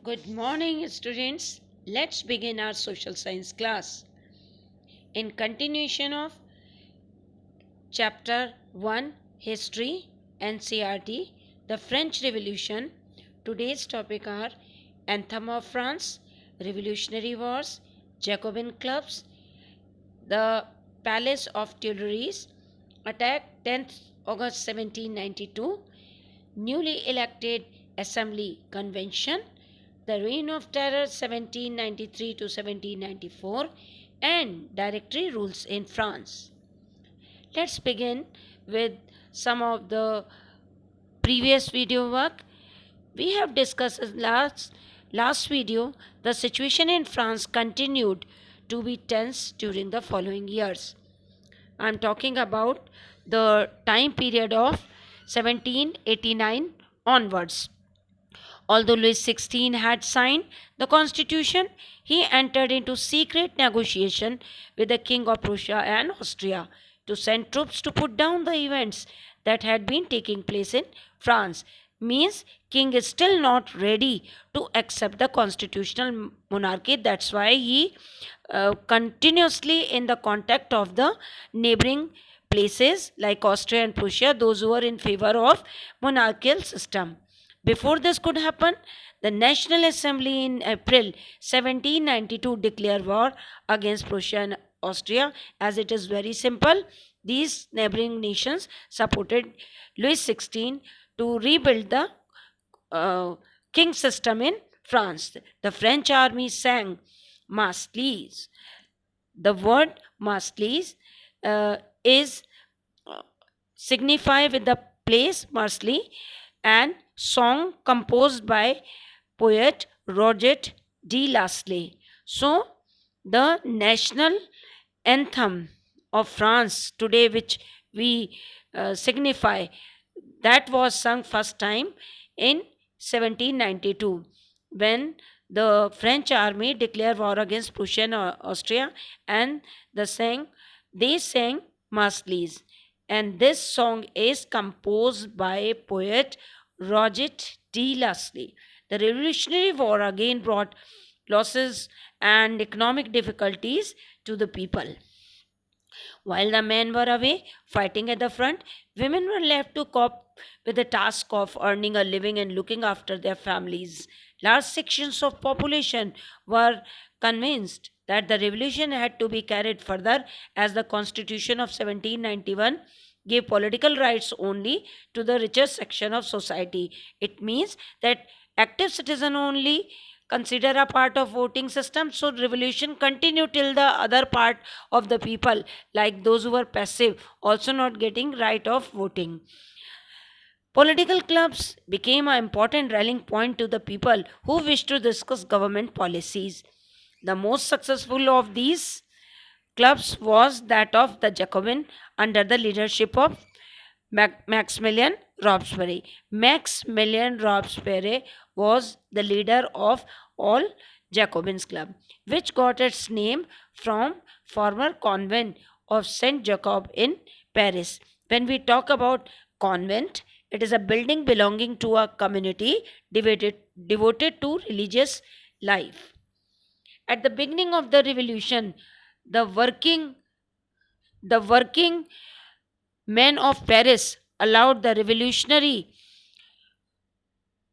Good morning, students. Let's begin our social science class. In continuation of chapter 1 History NCRT, the French Revolution, today's topic are Anthem of France, Revolutionary Wars, Jacobin clubs, the Palace of Tuileries, attack 10th August 1792, newly elected Assembly Convention, the Reign of Terror 1793 to 1794, and Directory rules in France. Let's begin with some of the previous video work. We have discussed in last video the situation in France continued to be tense during the following years. I am talking about the time period of 1789 onwards. Although Louis XVI had signed the constitution, he entered into secret negotiation with the King of Prussia and Austria to send troops to put down the events that had been taking place in France. Means king is still not ready to accept the constitutional monarchy. That's why he continuously in the contact of the neighboring places like Austria and Prussia, those who are in favor of monarchical system. Before this could happen, the National Assembly in April 1792 declared war against Prussia and Austria, as it is very simple. These neighboring nations supported Louis XVI to rebuild the king system in France. The French army sang Marseillaise. The word Marseillaise is signify with the place Marseille and song composed by poet Roger de Lassalle. So, the national anthem of France today, which we signify, that was sung first time in 1792 when the French army declared war against Prussia and Austria, and they sang Marseillaise. And this song is composed by poet Roger de Lassalle. The Revolutionary War again brought losses and economic difficulties to the people. While the men were away fighting at the front, women were left to cope with the task of earning a living and looking after their families. Large sections of population were convinced that the revolution had to be carried further, as the constitution of 1791 gave political rights only to the richer section of society. It means that active citizen only consider a part of voting system, so revolution continued till the other part of the people, like those who were passive, also not getting right of voting. Political clubs became an important rallying point to the people who wished to discuss government policies. The most successful of these clubs was that of the Jacobin under the leadership of Maximilian Robespierre. Maximilian Robespierre was the leader of all Jacobins club, which got its name from former convent of Saint Jacob in Paris. When we talk about convent, it is a building belonging to a community devoted to religious life. At the beginning of the revolution, the working the working men of Paris allowed the revolutionary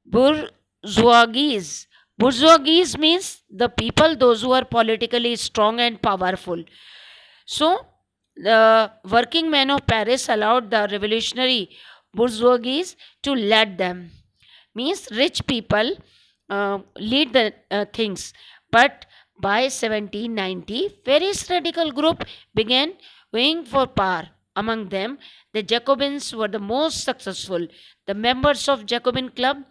bourgeoisie. Bourgeoisie means the people, those who are politically strong and powerful. So, the working men of Paris allowed the revolutionary bourgeoisie to lead them. Means rich people lead the things. But by 1790, various radical group began vying for power. Among them, the Jacobins were the most successful. The members of Jacobin club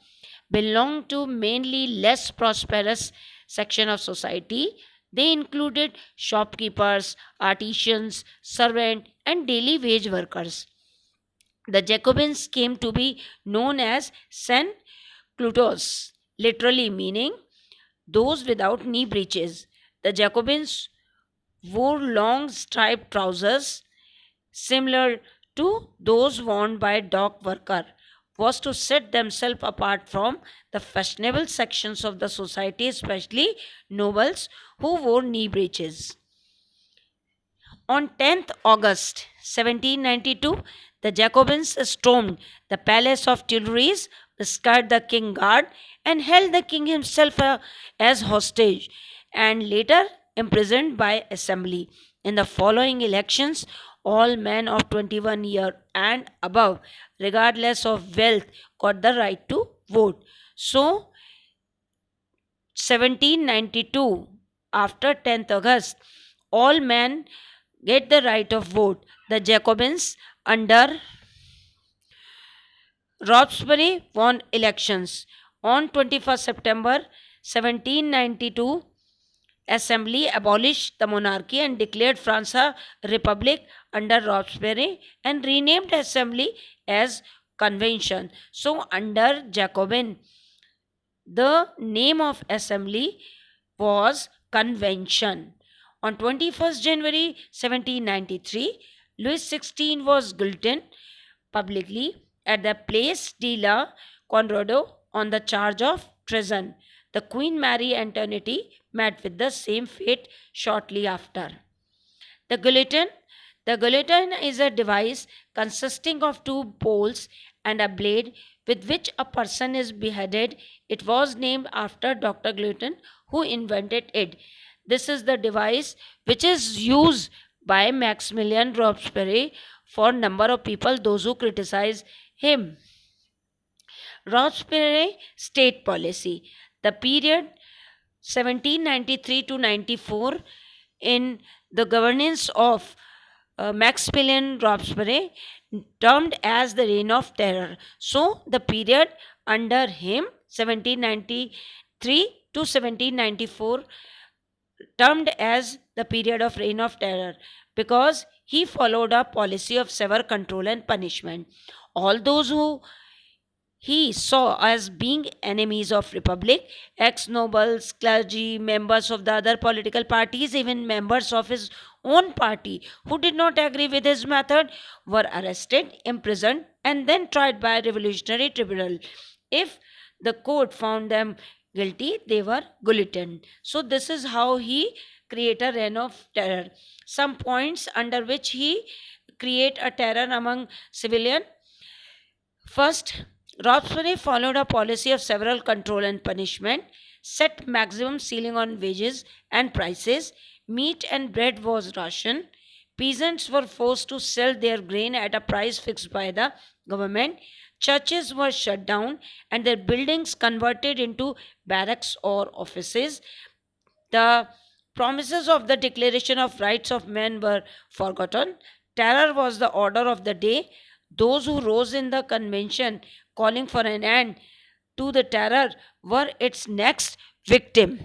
belonged to mainly less prosperous section of society. They included shopkeepers, artisans, servants, and daily wage workers. The Jacobins came to be known as Saint Clotos, literally meaning those without knee breeches. The Jacobins wore long striped trousers similar to those worn by dock worker was to set themselves apart from the fashionable sections of the society, especially nobles who wore knee breeches. On 10th August 1792, the Jacobins stormed the palace of Tuileries, scared the king guard, and held the king himself as hostage, and later imprisoned by assembly. In the following elections, all men of 21 years and above, regardless of wealth, got the right to vote. So, 1792, after 10th August, all men get the right of vote. The Jacobins under Robespierre won elections. On 21st September 1792, Assembly abolished the monarchy and declared France a republic under Robespierre and renamed Assembly as Convention. So, under Jacobin, the name of Assembly was Convention. On 21st January 1793, Louis XVI was guillotined publicly at the Place de la Conrado on the charge of treason. The Queen Marie Antoinette met with the same fate shortly after. The guillotine. The guillotine is a device consisting of two poles and a blade with which a person is beheaded. It was named after Dr. Guillotin, who invented it. This is the device which is used by Maximilian Robespierre for number of people, those who criticize him. Robespierre state policy. The period 1793 to 94 in the governance of Maximilian Robespierre termed as the reign of terror. So the period under him 1793 to 1794 termed as the period of reign of terror because he followed a policy of severe control and punishment. All those who he saw as being enemies of republic, ex-nobles, clergy, members of the other political parties, even members of his own party who did not agree with his method were arrested, imprisoned, and then tried by a revolutionary tribunal. If the court found them guilty, they were guillotined. So this is how he create a reign of terror. Some points under which he create a terror among civilian. First, Robespierre followed a policy of several control and punishment, set maximum ceiling on wages and prices, meat and bread was rationed, peasants were forced to sell their grain at a price fixed by the government, churches were shut down and their buildings converted into barracks or offices. The promises of the Declaration of Rights of Men were forgotten. Terror was the order of the day. Those who rose in the convention calling for an end to the terror were its next victim.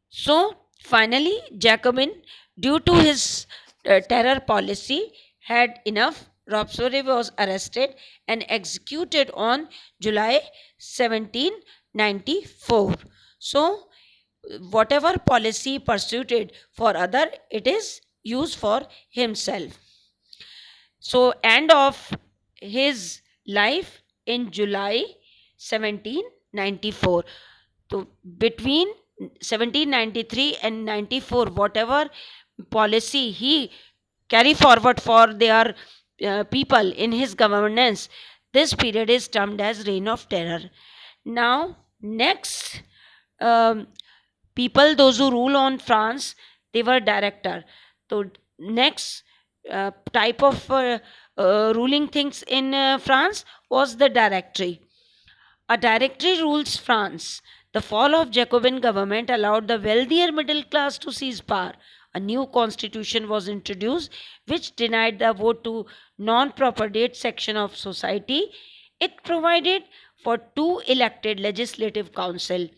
So, finally, Jacobin, due to his terror policy, had enough. Robespierre was arrested and executed on July 1794. So, whatever policy pursued for other, it is used for himself. So, end of his life in July 1794. So, between 1793 and 94, whatever policy he carry forward for their people in his governance, this period is termed as reign of terror. Now, next people, those who rule on France, they were director. So next type of ruling things in France was the directory. A directory rules France. The fall of Jacobin government allowed the wealthier middle class to seize power. A new constitution was introduced which denied the vote to non-propertied section of society. It provided for two elected legislative council.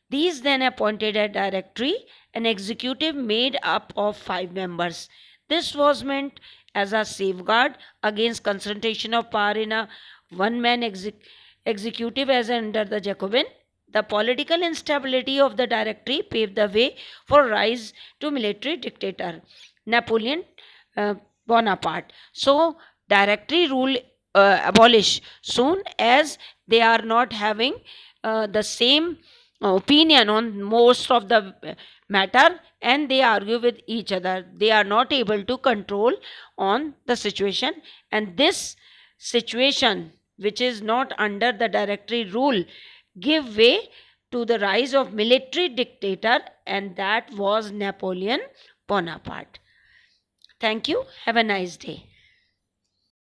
These then appointed a directory, an executive made up of 5 members. This was meant as a safeguard against concentration of power in a one-man executive as under the Jacobin. The political instability of the directory paved the way for rise to military dictator Napoleon Bonaparte. So, directory rule abolish soon as they are not having the same opinion on most of the matter, and they argue with each other. They are not able to control on the situation, and this situation, which is not under the directory rule, give way to the rise of military dictator, and that was Napoleon Bonaparte. Thank you. Have a nice day.